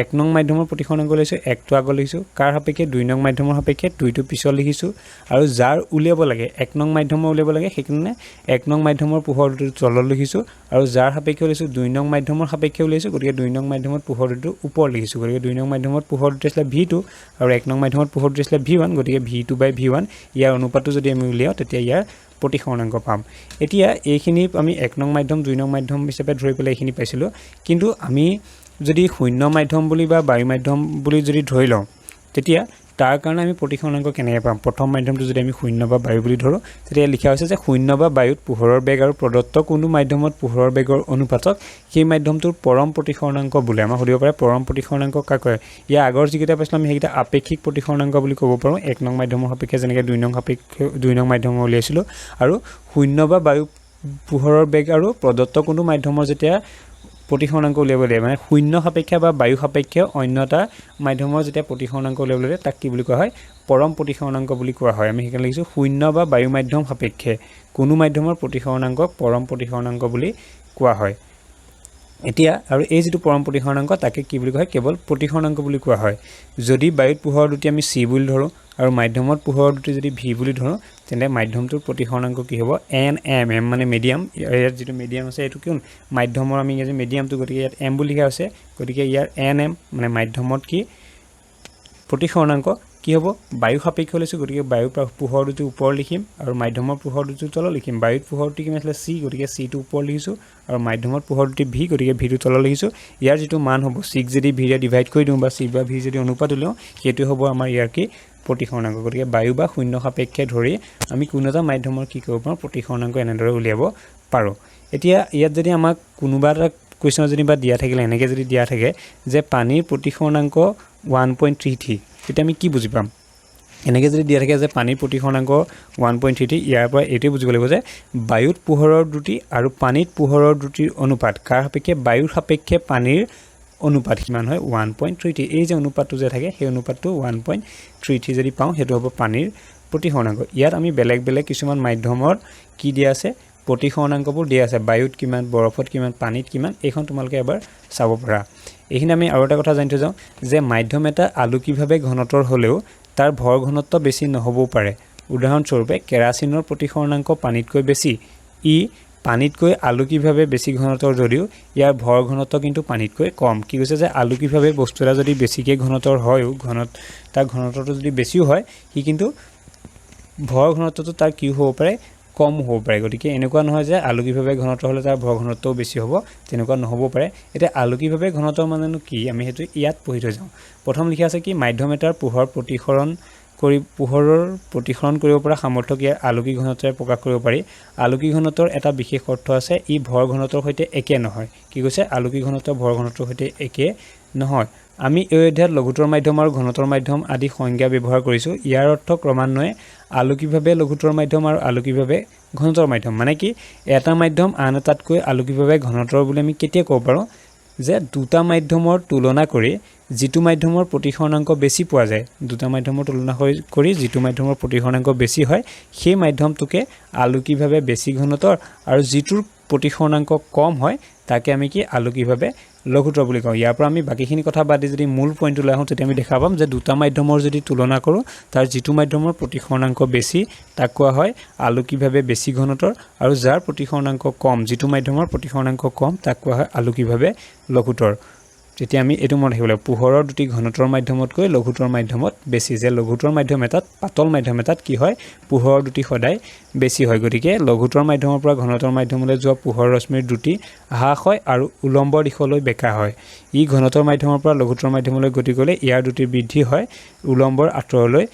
1 নং মাধ্যমৰ প্ৰতিসৰণাংক লৈছোঁ 1 টো আগত লিখিছোঁ কাৰ সাপেক্ষে 2 নং মাধ্যমৰ সাপেক্ষে 2 টো পিছত লিখিছোঁ আৰু যাৰ উলিয়াব লাগে 1 নং মাধ্যমৰ উলিয়াব লাগে সেইকাৰণে 1 নং মাধ্যমৰ পোহৰ দুটিটো তলত লিখিছোঁ আৰু যাৰ সাপেক্ষে লৈছোঁ 2 নং মাধ্যমৰ সাপেক্ষে উলিয়াইছোঁ গতিকে 2 নং মাধ্যমত পোহৰ দুটিটো ওপৰত লিখিছোঁ গতিকে 2 নং মাধ্যমত পোহৰ দুটি আছিলে v2 আৰু 1 নং মাধ্যমত পোহৰ দুটি আছিলে v1 গতিকে v2/v1 ইয়াৰ অনুপাতটো যদি আমি উলিয়াওঁ তেতিয়া ইয়াৰ প্ৰতিসৰণাংক পাম এতিয়া এইখিনি আমি 1 নং মাধ্যম 2 নং মাধ্যম হিচাপে ধৰি পেলাই এইখিনি পাইছিলোঁ কিন্তু আমি যদি শূন্য মাধ্যম বুলি বা বায়ু মাধ্যম বুলি যদি ধৰি লওঁ তেতিয়া তাৰ কাৰণে আমি প্ৰতিসৰণাংক কেনেকৈ পাম প্ৰথম মাধ্যমটো যদি আমি শূন্য বা বায়ু বুলি ধৰোঁ তেতিয়া লিখা হৈছে যে শূন্য বা বায়ুত পোহৰৰ বেগ আৰু প্ৰদত্ত কোনো মাধ্যমত পোহৰৰ বেগৰ অনুপাতক সেই মাধ্যমটোৰ পৰম প্ৰতিসৰণাংক বোলে আমাক সুধিব পাৰে পৰম প্ৰতিসৰণাংক কাক কয় ইয়াৰ আগৰ যিকেইটা পাইছিলোঁ আমি সেইকেইটা আপেক্ষিক প্ৰতিসৰণাংক বুলি ক'ব পাৰোঁ 1 নং মাধ্যমৰ সাপেক্ষে যেনেকৈ 2 নং মাধ্যমৰ উলিয়াইছিলোঁ আৰু শূন্য বা বায়ু পোহৰৰ বেগ আৰু প্ৰদত্ত কোনো মাধ্যমৰ যেতিয়া প্ৰতিসৰণাংক উলিয়াব দিয়ে মানে শূন্য সাপেক্ষে বা বায়ু সাপেক্ষে অন্য এটা মাধ্যমৰ যেতিয়া প্ৰতিসৰণাংক উলিয়াব দিয়ে তাক কি বুলি কোৱা হয় পৰম প্ৰতিসৰণাংক বুলি কোৱা হয় আমি সেইকাৰণে লিখিছোঁ শূন্য বা বায়ু মাধ্যম সাপেক্ষে কোনো মাধ্যমৰ প্ৰতিসৰণাংকক পৰম প্ৰতিসৰণাংক বুলি কোৱা হয় এতিয়া আৰু এই যেটো পৰম প্ৰতিসৰণাংক তাকে কি বুলি কোৱা হয় কেৱল প্ৰতিসৰণাংক বুলি কোৱা হয় যদি বায়ুত পোহৰৰ দুটি আমি c বুলি ধৰো আৰু মাধ্যমত পোহৰৰ দুটি যদি v বুলি ধৰো তেনে মাধ্যমটোৰ প্ৰতিসৰণাংক কি হ'ব n m m মানে মিডিয়াম ইয়াৰ যেটো মিডিয়াম আছে এটো কোন মাধ্যমৰ আমি ইংৰাজী মিডিয়ামটো গতিকে ইয়াত m বুলি লিখা আছে গতিকে ইয়াৰ n m মানে মাধ্যমত কি প্ৰতিসৰণাংক কি হ'ব বায়ু সাপেক্ষে লৈছো গতিকে বায়ু পোহৰ দুটি ওপৰ লিখিম আৰু মাধ্যমৰ পোহৰ দুটি তল লিখিম বায়ুত পোহৰ দুটি কিমান আছে c গতিকে c টো ওপৰ লিখিছো আৰু মাধ্যমত পোহৰ দুটি v গতিকে v টো তল লিখিছো ইয়াৰ যেটো মান হ'ব 6 যদি v ৰে ডিভাইড কৰি দিও বা c বা v যদি অনুপাত উলিয়াও হেতু হ'ব আমাৰ ইয়াৰ কি প্ৰতিসৰণাংক গতিকে বায়ু বা শূন্য সাপেক্ষে ধৰি আমি কোনো এটা মাধ্যমৰ কি কৰিব পাৰো প্ৰতিসৰণাংক এনেদৰে উলিয়াব পাৰো এতিয়া ইয়াত যদি আমাক কোনোবা এটা কোৱেশ্চন যদি বা দিয়া থাকিলে এনেকে যদি দিয়া থাকে যে পানীৰ প্ৰতিসৰণাংক 1.33 এটা আমি কি বুজি পাম এনেকে যদি দিয়া থাকে যে পানীৰ প্ৰতিসৰণাংক 1.33 ইয়াৰ পৰা এটো বুজিব লাগিব যে বায়ুত পোহৰৰ দুটি আৰু পানীত পোহৰৰ দুটিৰ অনুপাত কাৰ সাপেক্ষে বায়ুৰ সাপেক্ষে পানীৰ অনুপাত কিমান হয় 1.33 এই যে অনুপাতটো যে থাকে সেই অনুপাতটো 1.33 যদি পাও হেতু হ'ব পানীৰ প্ৰতিসৰণাংক ইয়াত আমি বেলেগ বেলেগ কিছুমান মাধ্যমৰ কি দিয়া আছে প্ৰতিসৰণাংকবোৰ দিয়া আছে বায়ুত কিমান বৰফত কিমান পানীত কিমান এইখন তোমালকে এবাৰ চাব পাৰা এইখিনি আমি আৰু এটা কথা জানিতে যাও যে মাধ্যম এটা আলোকিভাৱে ঘনতৰ হলেও তাৰ ভৰ ঘনত্ব বেছি নহবও পাৰে উদাহৰণস্বৰূপে কেৰাচিনৰ প্ৰতিসৰণাংক পানীতকৈ বেছি ই পানীতকৈ আলোকিভাৱে বেছি ঘনতৰ যদিও ইয়াৰ ভৰ ঘনত্ব কিন্তু পানীতকৈ কম কি কৈছে যে আলোকিভাৱে বস্তু এটা যদি বেছিকে ঘনতৰ হয়ও তাৰ ঘনত্বটো যদি বেছিও হয় ই কিন্তু ভৰ ঘনত্বটো তাৰ কি হ'ব পাৰে কম হ'ব পাৰে গতিকে এনেকুৱা নহয় যে আলোকিভাৱে ঘনত্ব হলে তাৰ ভৰ ঘনত্বও বেছি হ'ব তেনেকুৱা নহব পাৰে এটা আলোকিভাৱে ঘনত্ব মানেনো কি আমি হেতু ইয়াত পঢ়ি থৈ যাও প্ৰথম লিখা আছে কি মাধ্যম এটাৰ পোহৰ প্ৰতিসৰণ কৰি পোহৰৰ প্ৰতিসৰণ কৰিব পৰা সামৰ্থ্য কি আলোকিক ঘনত্বৰে প্ৰকাশ কৰিব পাৰি আলোকিক ঘনত্বৰ এটা বিশেষ অৰ্থ আছে ই ভৰ ঘনত্বৰ সৈতে একে নহয় কি কৈছে আলোকিক ঘনত্ব ভৰ ঘনত্বৰ সৈতে একে নহয় আমি এই অধ্যায়ত লঘুতৰ মাধ্যম আৰু ঘনতৰ মাধ্যম আদি সংজ্ঞা ব্যৱহাৰ কৰিছো ইয়াৰ অৰ্থ ক্ৰমান্বয়ে আলোকিকভাৱে লঘুতৰ মাধ্যম আৰু আলোকিকভাৱে ঘনতৰ মাধ্যম মানে কি এটা মাধ্যম আন এটাতকৈ আলোকিকভাৱে ঘনতৰ বুলি আমি কেতিয়া ক'ব পাৰো যে দুটা মাধ্যমৰ তুলনা কৰি যিটো মাধ্যমৰ প্ৰতিসৰণাংক বেছি পোৱা যায় দুটা মাধ্যমৰ তুলনা কৰি যিটো মাধ্যমৰ প্ৰতিসৰণাংক বেছি হয় সেই মাধ্যমটোকে আলোকিকভাৱে বেছি ঘনতৰ আৰু যিটোৰ প্ৰতিসৰণাংক কম হয় তাকে আমি কি আলোকিকভাৱে লঘুতৰ বুলি কওঁ ইয়াৰ পৰা আমি বাকিখিনি কথা বাদি যদি মূল পইণ্ট লৈ আহোঁ তেতিয়া আমি দেখা পাম যে দুটা মাধ্যমৰ যদি তুলনা কৰোঁ তাৰ যিটো মাধ্যমৰ প্ৰতিসৰণাংক বেছি তাক কোৱা হয় আলোকিকভাৱে বেছি ঘনতৰ আৰু যাৰ প্ৰতিসৰণাংক কম যিটো মাধ্যমৰ প্ৰতিসৰণাংক কম তাক কোৱা হয় আলোকিকভাৱে লঘুতৰ তেতিয়া আমি এটো মনত ৰাখিব লাগিব পোহৰৰ দুটি ঘনতৰ মাধ্যমতকৈ লঘুতৰ মাধ্যমত বেছি যে লঘুতৰ মাধ্যম এটাত পাতল মাধ্যম এটাত কি হয় পোহৰৰ দুটি সদায় বেছি হয় গতিকে লঘুতৰ মাধ্যমৰ পৰা ঘনতৰ মাধ্যমলৈ যোৱা পোহৰ ৰশ্মিৰ দুটি হ্ৰাস হয় আৰু উলম্ব দিশলৈ বেকা হয় ই ঘনতৰ মাধ্যমৰ পৰা লঘুতৰ মাধ্যমলৈ গতি কৰিলে ইয়াৰ দুটি বৃদ্ধি হয় উলম্বৰ আঁতৰলৈ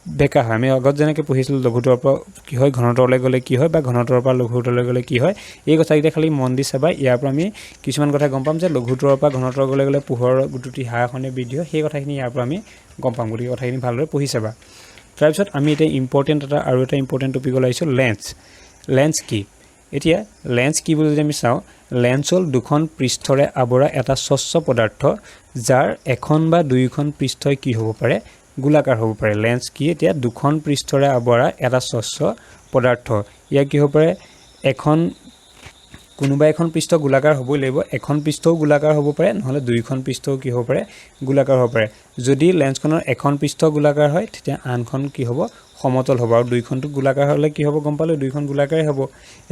বেকা হয় আমি আগত যেনেকৈ পঢ়িছিলোঁ লঘুতৰ পৰা কি হয় ঘনতৰলৈ গ'লে কি হয় বা ঘনতৰৰ পৰা লঘুতৰলৈ গ'লে কি হয় এই কথাকেইটা খালি মন দি চাবা ইয়াৰ পৰা আমি কিছুমান কথা গম পাম যে লঘুতৰৰ পৰা ঘনতৰ গ'লে পোহৰৰ দুটি হ্ৰাস হয় বৃদ্ধি হয় সেই কথাখিনি ইয়াৰ পৰা আমি গম পাম গতিকে কথাখিনি ভালদৰে পঢ়ি চাবা তাৰপিছত আমি এতিয়া ইম্পৰ্টেণ্ট আৰু এটা ইম্পৰ্টেণ্ট টপিকলৈ আহিছোঁ লেন্স কি এতিয়া লেন্স কি বুলি যদি আমি চাওঁ লেন্স হ'ল দুখন পৃষ্ঠৰে আৱৰা এটা স্বচ্ছ পদাৰ্থ যাৰ এখন বা দুইখন পৃষ্ঠই কি হ'ব পাৰে গোলাকাৰ হ'ব পাৰে লেন্স কি এতিয়া দুখন পৃষ্ঠৰে আৱৰা এটা স্বচ্ছ পদাৰ্থ ইয়াৰ কি হ'ব পাৰে এখন কোনোবা এখন পৃষ্ঠ গোলাকাৰ হ'বই লাগিব এখন পৃষ্ঠও গোলাকাৰ হ'ব পাৰে নহলে দুইখন পৃষ্ঠও কি হ'ব পাৰে গোলাকাৰ হ'ব পাৰে যদি লেন্সখনৰ এখন পৃষ্ঠ গোলাকাৰ হয় তেতিয়া আনখন কি হ'ব সমতল হ'ব আৰু দুইখনটো গোলাকাৰ হ'লে কি হ'ব গম পালো দুইখন গোলাকাৰেই হ'ব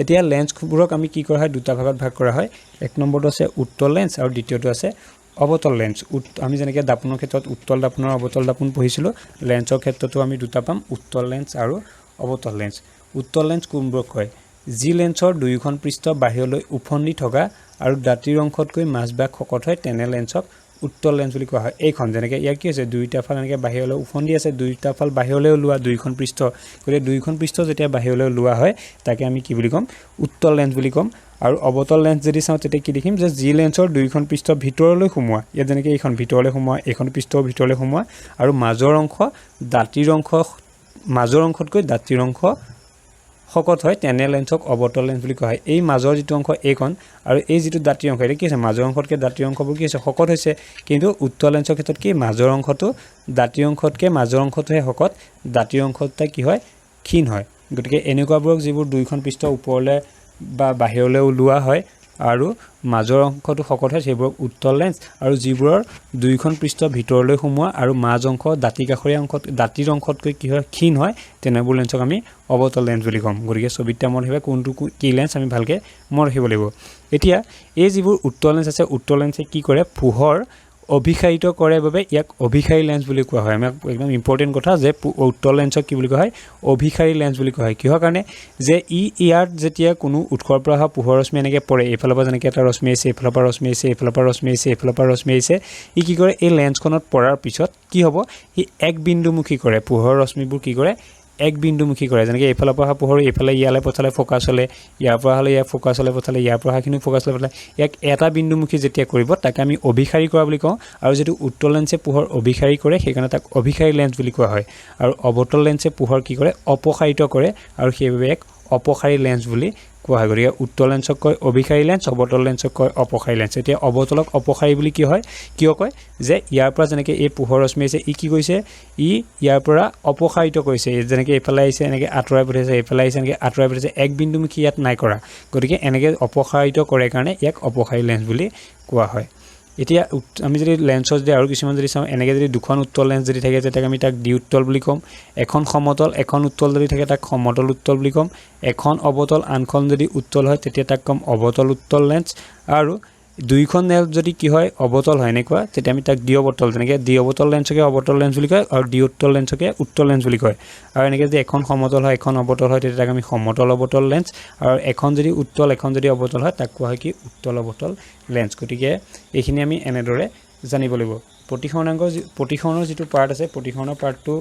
এতিয়া লেন্সবোৰক আমি কি কৰা হয় দুটা ভাগত ভাগ কৰা হয় এক নম্বৰটো আছে উত্তল লেন্স আৰু দ্বিতীয়টো আছে অবতল লেন্স আমি যেনেকৈ দাপনৰ ক্ষেত্ৰত উত্তল দাপন আৰু অবতল দাপন পঢ়িছিলোঁ লেন্সৰ ক্ষেত্ৰতো আমি দুটা পাম উত্তল লেন্স আৰু অবতল লেন্স উত্তল লেন্স কোনবোৰক কয় যি লেন্সৰ দুইখন পৃষ্ঠ বাহিৰলৈ উফন্দি থকা আৰু দাঁতিৰ অংশতকৈ মাজভাগ শকত হয় তেনে লেন্সক উত্তল লেন্স বুলি কোৱা হয় এইখন যেনেকৈ ইয়াৰ কি হৈছে দুইটা ফাল এনেকৈ বাহিৰলৈ উফন্দি আছে দুইটা ফাল বাহিৰলৈ ওলোৱা দুইখন পৃষ্ঠ গতিকে দুইখন পৃষ্ঠ যেতিয়া বাহিৰলৈ ওলোৱা হয় তাকে আমি কি বুলি ক'ম উত্তল লেন্স বুলি ক'ম আৰু অবতল লেন্স যদি চাওঁ তেতিয়া কি দেখিম যে যি লেন্সৰ দুইখন পৃষ্ঠ ভিতৰলৈ সোমোৱা ইয়াত যেনেকৈ এইখন ভিতৰলৈ সোমোৱা এইখন পৃষ্ঠ ভিতৰলৈ সোমোৱা আৰু মাজৰ অংশ দাঁতিৰ অংশ মাজৰ অংশতকৈ দাঁতিৰ অংশ শকত হয় তেনে লেন্সক অৱতল লেন্স বুলি কোৱা হয় এই মাজৰ যিটো অংশ এইখন আৰু এই যিটো দাঁতিৰ অংশ এটা কি আছে মাজৰ অংশতকৈ দাঁতিৰ অংশবোৰ কি হৈছে শকত হৈছে কিন্তু উত্তল লেন্সৰ ক্ষেত্ৰত কি মাজৰ অংশটো দাঁতিৰ অংশতকৈ মাজৰ অংশটোহে শকত দাঁতিৰ অংশটো কি হয় ক্ষীণ হয় গতিকে এনেকুৱাবোৰক যিবোৰ দুইখন পৃষ্ঠ ওপৰলৈ বা বাহিৰলৈ ওলোৱা হয় আৰু মাজৰ অংশটো শকত হয় সেইবোৰক উত্তল লেন্স আৰু যিবোৰৰ দুইখন পৃষ্ঠ ভিতৰলৈ সোমোৱা আৰু মাজ অংশ দাঁতি কাষৰীয়া অংশত দাঁতিৰ অংশতকৈ কি হয় ক্ষীণ হয় তেনেবোৰ লেন্সক আমি অৱতল লেন্স বুলি ক'ম গতিকে ছবিটা মনত ৰাখিবা কোনটো কি লেন্স আমি ভালকৈ মনত ৰাখিব লাগিব এতিয়া এই যিবোৰ উত্তল লেন্স আছে উত্তল লেন্সে কি কৰে পোহৰ অভিসাৰিত কৰে বাবে ইয়াক অভিসাৰী লেন্স বুলি কোৱা হয় আমাক একদম ইম্পৰ্টেণ্ট কথা যে উত্তল লেন্সক কি বুলি কোৱা হয় অভিসাৰী লেন্স বুলি কোৱা হয় কিহৰ কাৰণে যে ইয়াত যেতিয়া কোনো উৎসৰ পৰা অহা পোহৰ ৰশ্মি এনেকৈ পৰে এইফালৰ পৰা যেনেকৈ এটা ৰশ্মি আহিছে এইফালৰ পৰা ৰশ্মি আহিছে এইফালৰ পৰা ৰশ্মি আহিছে এইফালৰ পৰা ৰশ্মি আহিছে ই কি কৰে এই লেন্সখনত পৰাৰ পিছত কি হ'ব ই এক বিন্দুমুখী কৰে পোহৰ ৰশ্মিবোৰ কি কৰে এক বিন্দুমুখী কৰে যেনেকৈ এইফালৰ পৰা অহা পোহৰ এইফালে ইয়ালৈ পঠালে ফ'কাছ হ'লে ইয়াৰ পৰা হ'লে ইয়াৰ ফ'কাছ হ'লে পঠালে ইয়াৰ পৰা অহাখিনি ফ'কাছ হ'লে পঠালে ইয়াক এটা বিন্দুমুখী যেতিয়া কৰিব তাকে আমি অভিসাৰী কৰা বুলি কওঁ আৰু যিটো উত্তল লেন্সে পোহৰ অভিসাৰী কৰে সেইকাৰণে তাক অভিসাৰী লেন্স বুলি কোৱা হয় আৰু অৱতল লেন্সে পোহৰ কি কৰে অপসাৰিত কৰে আৰু সেইবাবে এক অপসাৰী লেন্স বুলি কোৱা হয় গতিকে উত্তল লেন্সক কয় অভিসাৰী লেন্স অৱতল লেন্সক কয় অপসাৰী লেন্স এতিয়া অৱতলক অপসাৰী বুলি কি হয় কিয় কয় যে ইয়াৰ পৰা যেনেকৈ এই পোহৰ ৰশ্মি আহিছে ই কি কৰিছে ই ইয়াৰ পৰা অপসাৰিত কৰিছে যেনেকৈ এইফালে আহিছে এনেকৈ আঁতৰাই পঠিয়াইছে এইফালে আহিছে এনেকৈ আঁতৰাই পঠিয়াইছে এক বিন্দুমুখী ইয়াত নাই কৰা গতিকে এনেকৈ অপসাৰিত কৰে কাৰণে ইয়াক অপসাৰী লেন্স বুলি কোৱা হয় এতিয়া আমি যদি লেন্সৰ যদি আৰু কিছুমান যদি চাওঁ এনেকৈ যদি দুখন উত্তল লেন্স যদি থাকে তেতিয়া আমি তাক দ্বি উত্তল বুলি ক'ম এখন সমতল এখন উত্তল যদি থাকে তাক সমতল উত্তল বুলি ক'ম এখন অৱতল আনখন যদি উত্তল হয় তেতিয়া তাক ক'ম অৱতল উত্তল লেন্স আৰু দুইখন লেন্স যদি কি হয় অৱতল হয় এনেকুৱা তেতিয়া আমি তাক দ্বি অৱতল যেনেকৈ দ্বি অৱতল লেন্সকে অৱতল লেন্স বুলি কয় আৰু দ্বি উত্তল লেন্সকে উত্তল লেন্স বুলি কয় আৰু এনেকৈ যদি এখন সমতল হয় এখন অৱতল হয় তেতিয়া তাক আমি সমতল অৱতল লেন্স আৰু এখন যদি উত্তল এখন যদি অৱতল হয় তাক কোৱা হয় কি উত্তল অৱতল লেন্স গতিকে এইখিনি আমি এনেদৰে জানিব লাগিব প্ৰতিসৰণৰ যিটো পাৰ্ট আছে প্ৰতিসৰণৰ পাৰ্টটো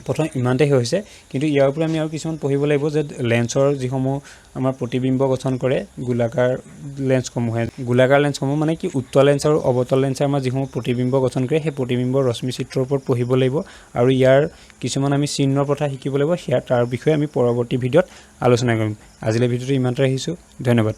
প্ৰথম ইমানতে হৈছে কিন্তু ইয়াৰ উপৰি আমি আৰু কিছুমান পঢ়িব লাগিব যে লেন্সৰ যিসমূহ আমাৰ প্ৰতিবিম্ব গঠন কৰে গোলাকাৰ লেন্সসমূহ মানে কি উত্তল লেন্স আৰু অৱতল লেন্সে আমাৰ যিসমূহ প্ৰতিবিম্ব গঠন কৰে সেই প্ৰতিবিম্বৰ ৰশ্মি চিত্ৰৰ ওপৰত পঢ়িব লাগিব আৰু ইয়াৰ কিছুমান আমি চিহ্নৰ কথা শিকিব লাগিব তাৰ বিষয়ে আমি পৰৱৰ্তী ভিডিঅ'ত আলোচনা কৰিম আজিলৈ ভিডিঅ'টো ইমানতে ৰাখিছোঁ ধন্যবাদ